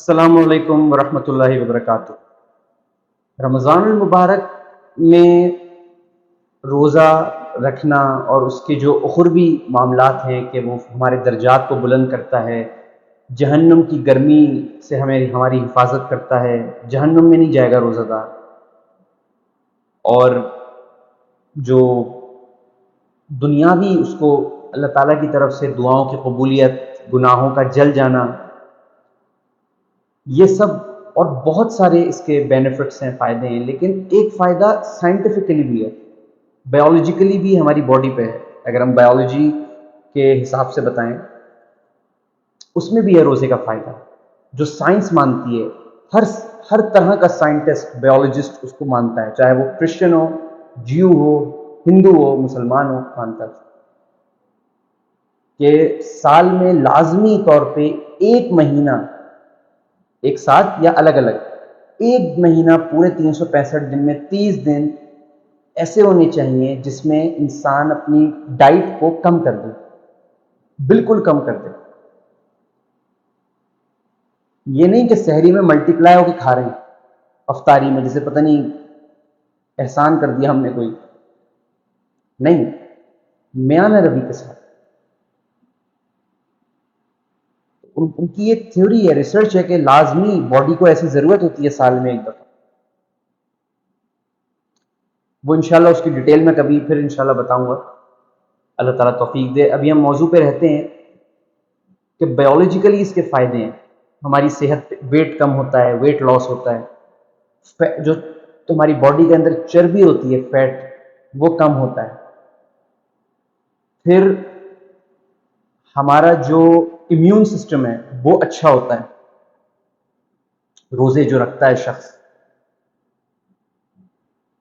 السلام علیکم ورحمۃ اللہ وبرکاتہ۔ رمضان المبارک میں روزہ رکھنا اور اس کے جو اخروی معاملات ہیں کہ وہ ہمارے درجات کو بلند کرتا ہے، جہنم کی گرمی سے ہماری حفاظت کرتا ہے، جہنم میں نہیں جائے گا روزہ دار، اور جو دنیاوی اس کو اللہ تعالیٰ کی طرف سے دعاؤں کی قبولیت، گناہوں کا جل جانا، یہ سب اور بہت سارے اس کے بینیفٹس ہیں، فائدے ہیں۔ لیکن ایک فائدہ سائنٹیفکلی بھی ہے، بایولوجیکلی بھی ہماری باڈی پہ ہے۔ اگر ہم بایولوجی کے حساب سے بتائیں، اس میں بھی ہے روزے کا فائدہ، جو سائنس مانتی ہے۔ ہر طرح کا سائنٹسٹ، بایولوجسٹ اس کو مانتا ہے، چاہے وہ کرسچن ہو، جیو ہو، ہندو ہو، مسلمان ہو، مانتا ہے کہ سال میں لازمی طور پہ ایک مہینہ، ایک ساتھ یا الگ الگ، ایک مہینہ پورے 365 دن میں 30 دن ایسے ہونے چاہیے جس میں انسان اپنی ڈائٹ کو کم کر دے، بالکل کم کر دے۔ یہ نہیں کہ سحری میں ملٹی پلائی ہو کے کھا رہے ہیں، افطاری میں جیسے پتہ نہیں احسان کر دیا ہم نے کوئی، نہیں، میانہ روی کے ساتھ۔ ان کی ایک تھیوری ہے، ریسرچ ہے کہ لازمی باڈی کو ایسی ضرورت ہوتی ہے سال میں ایک دفعہ۔ وہ انشاءاللہ اس کی ڈیٹیل میں کبھی پھر انشاءاللہ بتاؤں گا، اللہ تعالیٰ توفیق دے۔ ابھی ہم موضوع پہ رہتے ہیں کہ بایولوجیکلی اس کے فائدے ہیں، ہماری صحت، ویٹ کم ہوتا ہے، ویٹ لاس ہوتا ہے، جو تمہاری باڈی کے اندر چربی ہوتی ہے، فیٹ، وہ کم ہوتا ہے۔ پھر ہمارا جو امیون سسٹم ہے وہ اچھا ہوتا ہے، روزے جو رکھتا ہے شخص۔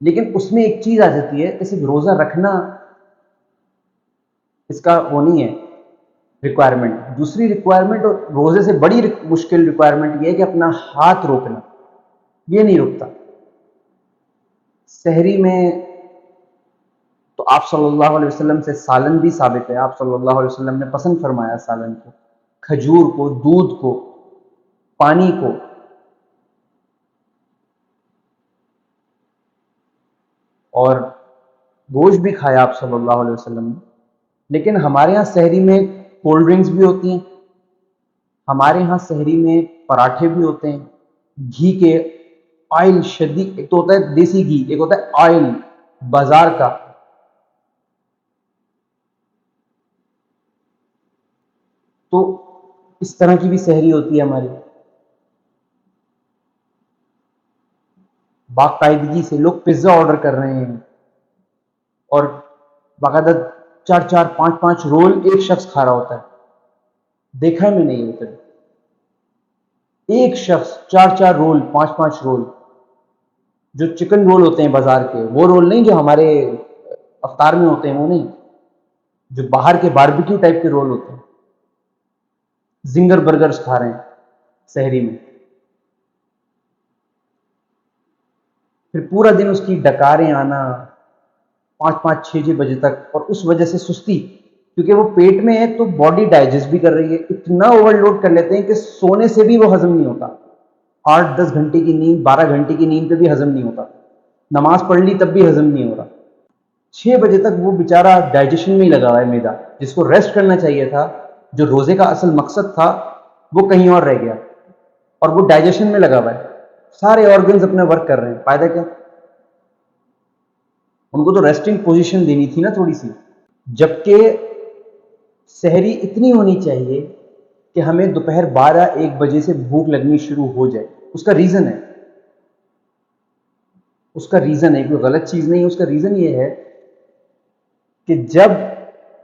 لیکن اس میں ایک چیز آ جاتی ہے کہ صرف روزہ رکھنا اس کا وہ نہیں ہے ریکوائرمنٹ۔ دوسری ریکوائرمنٹ، اور روزے سے بڑی مشکل ریکوائرمنٹ یہ ہے کہ اپنا ہاتھ روکنا، یہ نہیں رکتا۔ سحری میں تو آپ صلی اللہ علیہ وسلم سے سالن بھی ثابت ہے، آپ صلی اللہ علیہ وسلم نے پسند فرمایا سالن کو، کھجور کو، دودھ کو، پانی کو۔ اور گوشت بھی کھایا آپ صلی اللہ علیہ وسلم نے۔ لیکن ہمارے ہاں سحری میں کولڈ ڈرنکس بھی ہوتی ہیں، ہمارے ہاں سحری میں پراٹھے بھی ہوتے ہیں، گھی کے، آئل شدید، ایک تو ہوتا ہے دیسی گھی، ایک ہوتا ہے آئل بازار کا۔ تو اس طرح کی بھی سحری ہوتی ہے ہماری۔ باقاعدگی سے لوگ پیزا آرڈر کر رہے ہیں، اور باقاعدہ 4 4 5 5 رول ایک شخص کھا رہا ہوتا ہے، دیکھا ہے میں نہیں ہوتا۔ ایک شخص 4 4 رول، 5 5 رول، جو چکن رول ہوتے ہیں بازار کے، وہ رول نہیں جو ہمارے افطار میں ہوتے ہیں، وہ نہیں، جو باہر کے باربیکیو ٹائپ کے رول ہوتے ہیں، زنگر برگرز کھا رہے ہیں سحری میں۔ پھر پورا دن اس کی ڈکاریں آنا، 5 5 6 6 بجے تک، اور اس وجہ سے سستی، کیونکہ وہ پیٹ میں ہے تو باڈی ڈائجسٹ بھی کر رہی ہے، اتنا اوور لوڈ کر لیتے ہیں کہ سونے سے بھی وہ ہضم نہیں ہوتا، 8 10 گھنٹے کی نیند، 12 گھنٹے کی نیند پہ بھی ہضم نہیں ہوتا، نماز پڑھ لی تب بھی ہضم نہیں ہو رہا۔ 6 بجے تک وہ بیچارہ ڈائجیشن میں ہی لگا ہوا ہے میدا، جس کو ریسٹ کرنا چاہیے تھا، جو روزے کا اصل مقصد تھا وہ کہیں اور رہ گیا، اور وہ ڈائجیشن میں لگا ہوا ہے، سارے آرگنز اپنے ورک کر رہے ہیں، فائدہ کیا؟ ان کو تو ریسٹنگ پوزیشن دینی تھی نا تھوڑی سی۔ جبکہ سحری اتنی ہونی چاہیے کہ ہمیں دوپہر 12 1 بجے سے بھوک لگنی شروع ہو جائے۔ اس کا ریزن ہے، کوئی غلط چیز نہیں ہے، اس کا ریزن یہ ہے کہ جب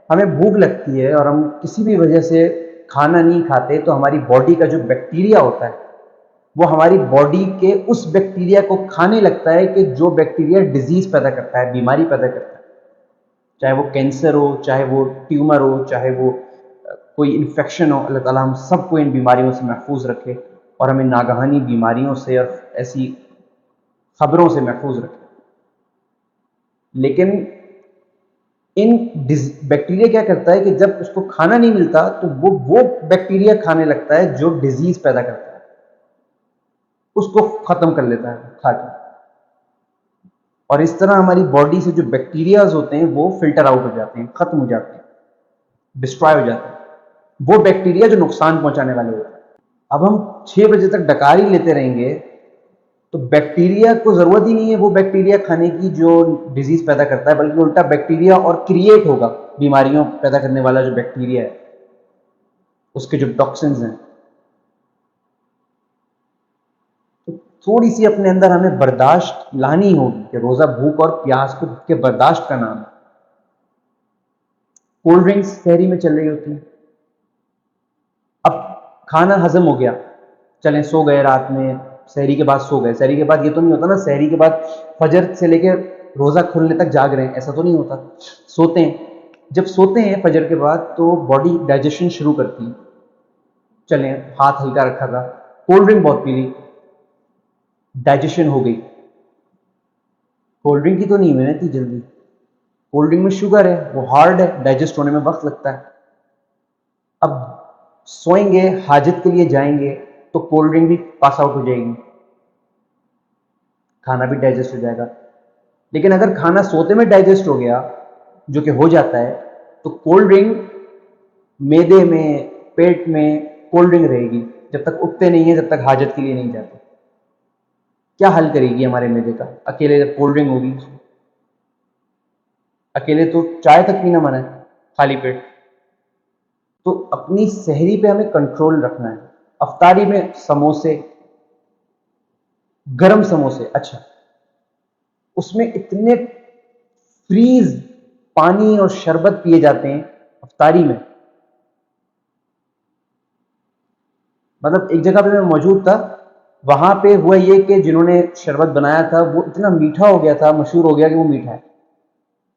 ہمیں بھوک لگتی ہے اور ہم کسی بھی وجہ سے کھانا نہیں کھاتے تو ہماری باڈی کا جو بیکٹیریا ہوتا ہے وہ ہماری باڈی کے اس بیکٹیریا کو کھانے لگتا ہے کہ جو بیکٹیریا ڈیزیز پیدا کرتا ہے، بیماری پیدا کرتا ہے، چاہے وہ کینسر ہو، چاہے وہ ٹیومر ہو، چاہے وہ کوئی انفیکشن ہو۔ اللہ تعالیٰ ہم سب کو ان بیماریوں سے محفوظ رکھے، اور ہمیں ناگہانی بیماریوں سے اور ایسی خبروں سے محفوظ رکھے۔ لیکن ان بیکٹیریا کیا کرتا ہے کہ جب اس کو کھانا نہیں ملتا تو وہ بیکٹیریا کھانے لگتا ہے جو ڈیزیز پیدا کرتا ہے۔ اس کو ختم کر لیتا ہے کھا کے. اور اس طرح ہماری باڈی سے جو بیکٹیریاز ہوتے ہیں وہ فلٹر آؤٹ ہو جاتے ہیں، ختم ہو جاتے ہیں، ڈسٹرائے ہو جاتے ہیں، وہ بیکٹیریا جو نقصان پہنچانے والے ہوتے ہیں. اب ہم 6 بجے تک ڈکار ہی لیتے رہیں گے تو بیکٹیریا کو ضرورت ہی نہیں ہے وہ بیکٹیریا کھانے کی جو ڈیزیز پیدا کرتا ہے، بلکہ الٹا بیکٹیریا اور کریٹ ہوگا، بیماریوں پیدا کرنے والا جو بیکٹیریا ہے اس کے جو ٹاکسنز ہیں. تو تھوڑی سی اپنے اندر ہمیں برداشت لانی ہوگی کہ روزہ بھوک اور پیاس کو کے برداشت کا نام ہے. کولڈ ڈرنکس سحری میں چل رہی ہوتی ہیں. اب کھانا ہضم ہو گیا، چلیں سو گئے رات میں، سحری کے بعد سو گئے. سحری کے بعد یہ تو نہیں ہوتا نا سحری کے بعد فجر سے لے کے روزہ کھلنے تک جاگ رہے ہیں، ایسا تو نہیں ہوتا. سوتے ہیں، جب سوتے ہیں فجر کے بعد تو باڈی ڈائجیشن شروع کرتی ہے. چلیں ہاتھ ہلکا رکھا تھا، کولڈ ڈرنک بہت پی لی، ڈائجیشن ہو گئی. کولڈ ڈرنک کی تو نہیں ہوئی تھی جلدی، کولڈ ڈرنک میں شوگر ہے، وہ ہارڈ ہے، ڈائجسٹ ہونے میں وقت لگتا ہے. اب سوئیں گے، حاجت کے لیے جائیں گے تو کولڈ ڈرنک بھی پاس آؤٹ ہو جائے گی، کھانا بھی ڈائجسٹ ہو جائے گا. لیکن اگر کھانا سوتے میں ڈائجسٹ ہو گیا، جو کہ ہو جاتا ہے، تو کولڈ ڈرنک میدے میں، پیٹ میں کولڈ ڈرنک رہے گی جب تک اٹھتے نہیں ہیں، جب تک حاجت کے لیے نہیں جاتے. کیا حل کرے گی ہمارے میدے کا؟ اکیلے جب کولڈ ڈرنک ہوگی، اکیلے تو چائے تک پینا منع ہے خالی پیٹ. تو اپنی سحری پہ ہمیں کنٹرول رکھنا ہے. افطاری میں سموسے، گرم سموسے، اچھا اس میں اتنے فریز پانی اور شربت پیے جاتے ہیں افطاری میں. مطلب ایک جگہ پہ میں موجود تھا، وہاں پہ ہوا یہ کہ جنہوں نے شربت بنایا تھا وہ اتنا میٹھا ہو گیا تھا، مشہور ہو گیا کہ وہ میٹھا ہے.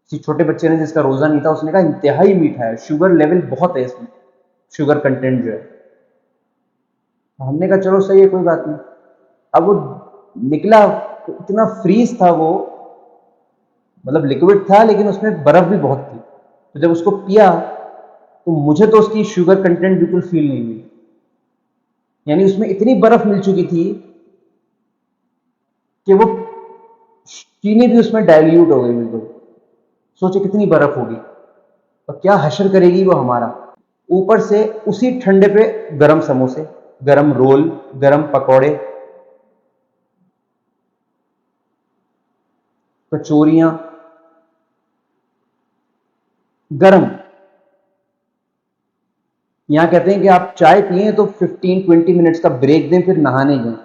کسی چھوٹے بچے نے جس کا روزہ نہیں تھا اس نے کہا انتہائی میٹھا ہے، شوگر لیول بہت ہے اس میں، شوگر کنٹینٹ جو ہے. ہم نے کہا چلو صحیح ہے، کوئی بات نہیں. اب وہ نکلا تو اتنا فریز تھا وہ، مطلب لکوڈ تھا لیکن اس میں برف بھی بہت تھی. تو جب اس کو پیا تو مجھے تو اس کی شوگر کنٹینٹ بالکل فیل نہیں ہوئی. یعنی اس میں اتنی برف مل چکی تھی کہ وہ چینی بھی اس میں ڈائلیوٹ ہو گئی بالکل. سوچے کتنی برف ہوگی اور کیا حشر کرے گی وہ ہمارا. اوپر سے اسی ٹھنڈے پہ گرم سموسے، گرم رول، گرم پکوڑے، کچوریاں گرم. یہاں کہتے ہیں کہ آپ چائے پیئیں تو 15-20 منٹس کا بریک دیں، پھر نہانے جائیں.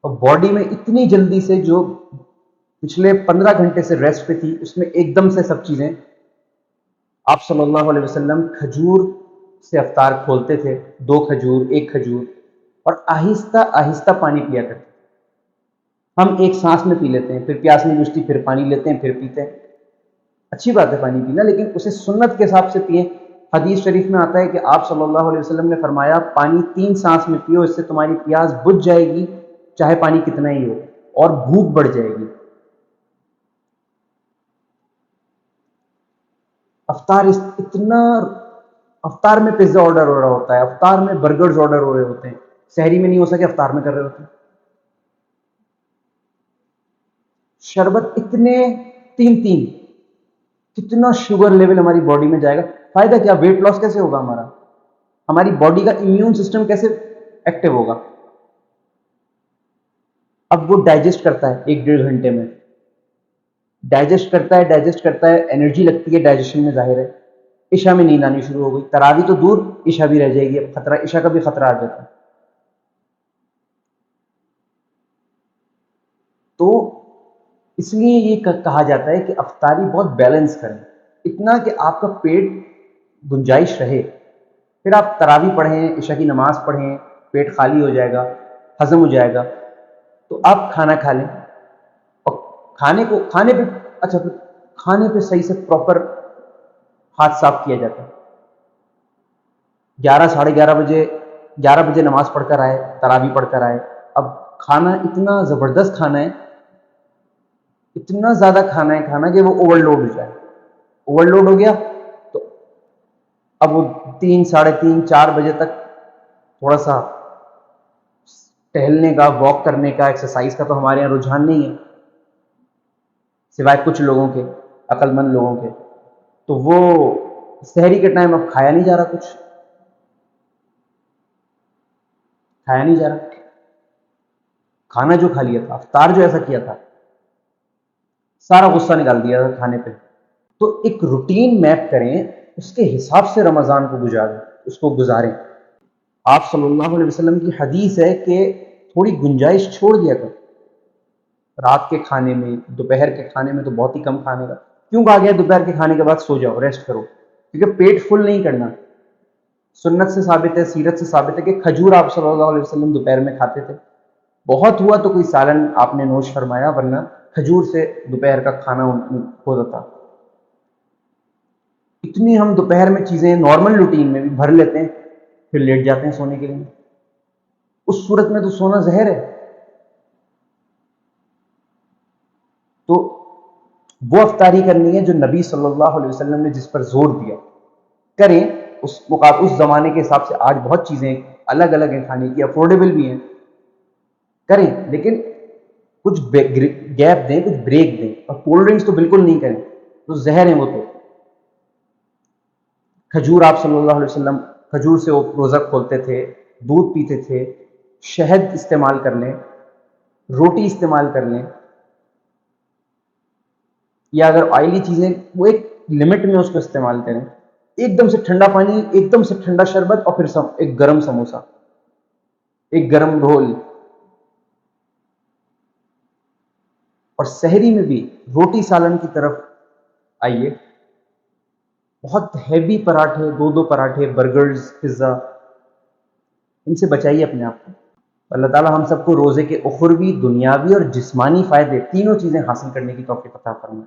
اور باڈی میں اتنی جلدی سے جو پچھلے 15 گھنٹے سے ریسٹ پہ تھی اس میں ایک دم سے سب چیزیں. آپ صلی اللہ علیہ وسلم کھجور سے افطار کھولتے تھے، 2 کھجور، 1 کھجور، اور آہستہ آہستہ پانی پیا کرتے. ہم ایک سانس میں پی لیتے ہیں، پھر پیاس نہیں بجھتی، پھر پانی لیتے ہیں، پھر پیتے ہیں. اچھی بات ہے پانی پینا، لیکن اسے سنت کے حساب سے پئیں. حدیث شریف میں آتا ہے کہ آپ صلی اللہ علیہ وسلم نے فرمایا پانی 3 سانس میں پیو، اس سے تمہاری پیاس بجھ جائے گی چاہے پانی کتنا ہی ہو، اور بھوک بڑھ جائے گی. افطار اتنا، افطار میں پیزا آرڈر ہو رہا ہوتا ہے، افطار میں برگرز آرڈر ہو رہے ہوتے ہیں، سحری میں نہیں ہو سکے افطار میں کر رہے ہوتے ہیں. شربت اتنے، تین تین، کتنا شوگر لیول ہماری باڈی میں جائے گا. فائدہ کیا؟ ویٹ لاس کیسے ہوگا ہمارا؟ ہماری باڈی کا امیون سسٹم کیسے ایکٹیو ہوگا؟ اب وہ ڈائجسٹ کرتا ہے 1-1.5 گھنٹے میں، ڈائجسٹ کرتا ہے، ڈائجسٹ کرتا ہے، انرجی لگتی ہے ڈائجیشن میں، ظاہر ہے. عشاء میں نیند آنی شروع ہو گئی، تراوی تو دور، عشاء بھی رہ جائے گی، اب خطرہ عشاء کا بھی خطرہ آ جاتا ہے. تو اس لیے یہ کہا جاتا ہے کہ افطاری بہت بیلنس کریں، اتنا کہ آپ کا پیٹ گنجائش رہے. پھر آپ تراوی پڑھیں، عشاء کی نماز پڑھیں، پیٹ خالی ہو جائے گا، ہضم ہو جائے گا. تو آپ کھانا کھا لیں، اور کھانے پہ، اچھا پھر کھانے پہ صحیح سے پراپر ہاتھ صاف کیا جاتا ہے. 11-11:30 بجے، 11 بجے نماز پڑھ کر آئے، تراوی پڑھ کر آئے. اب کھانا اتنا زبردست کھانا ہے، اتنا زیادہ کھانا ہے کھانا کہ وہ اوور لوڈ ہو جائے. اوور لوڈ ہو گیا تو اب وہ 3، 3:30، 4 بجے تک تھوڑا سا ٹہلنے کا، واک کرنے کا، ایکسرسائز کا تو ہمارے یہاں رجحان نہیں ہے، سوائے کچھ لوگوں کے، عقل مند لوگوں کے. تو وہ سحری کے ٹائم اب کھایا نہیں جا رہا، کچھ کھایا نہیں جا رہا. کھانا جو کھا لیا تھا، افطار جو ایسا کیا تھا، سارا غصہ نکال دیا تھا کھانے پہ. تو ایک روٹین میپ کریں، اس کے حساب سے رمضان کو گزاریں، اس کو گزاریں. آپ صلی اللہ علیہ وسلم کی حدیث ہے کہ تھوڑی گنجائش چھوڑ دیا کرو رات کے کھانے میں، دوپہر کے کھانے میں تو بہت ہی کم کھانے کا. کیوں کہا گیا دوپہر کے کھانے کے بعد سو جاؤ، ریسٹ کرو؟ کیونکہ پیٹ فل نہیں کرنا. سنت سے ثابت ہے، سیرت سے ثابت ہے کہ کھجور آپ صلی اللہ علیہ وسلم دوپہر میں کھاتے تھے. بہت ہوا تو کوئی سالن آپ نے نوش فرمایا، ورنہ کھجور سے دوپہر کا کھانا ہوتا تھا. اتنی ہم دوپہر میں چیزیں نارمل روٹین میں بھی بھر لیتے ہیں، پھر لیٹ جاتے ہیں سونے کے لیے. اس صورت میں تو سونا زہر ہے. تو وہ افطاری کرنی ہے جو نبی صلی اللہ علیہ وسلم نے جس پر زور دیا، کریں. اس زمانے کے حساب سے آج بہت چیزیں الگ الگ ہیں کھانے کی، افورڈیبل بھی ہیں، کریں. لیکن کچھ گیپ دیں، کچھ بریک دیں. اور کولڈ ڈرنکس تو بالکل نہیں کریں، تو زہر ہیں وہ تو. کھجور آپ صلی اللہ علیہ وسلم کھجور سے وہ روزہ کھولتے تھے، دودھ پیتے تھے. شہد استعمال کر لیں، روٹی استعمال کر لیں، یا اگر آئلی چیزیں وہ ایک لمٹ میں اس کو استعمال کریں. ایک دم سے ٹھنڈا پانی، ایک دم سے ٹھنڈا شربت، اور پھر ایک گرم سموسا، ایک گرم رول. اور سحری میں بھی روٹی سالن کی طرف آئیے. بہت ہیوی پراٹھے، دو دو پراٹھے، برگرز، پیزا، ان سے بچائیے اپنے آپ کو. اللہ تعالی ہم سب کو روزے کے اخروی، دنیاوی اور جسمانی فائدے تینوں چیزیں حاصل کرنے کی توفیق عطا فرمائے.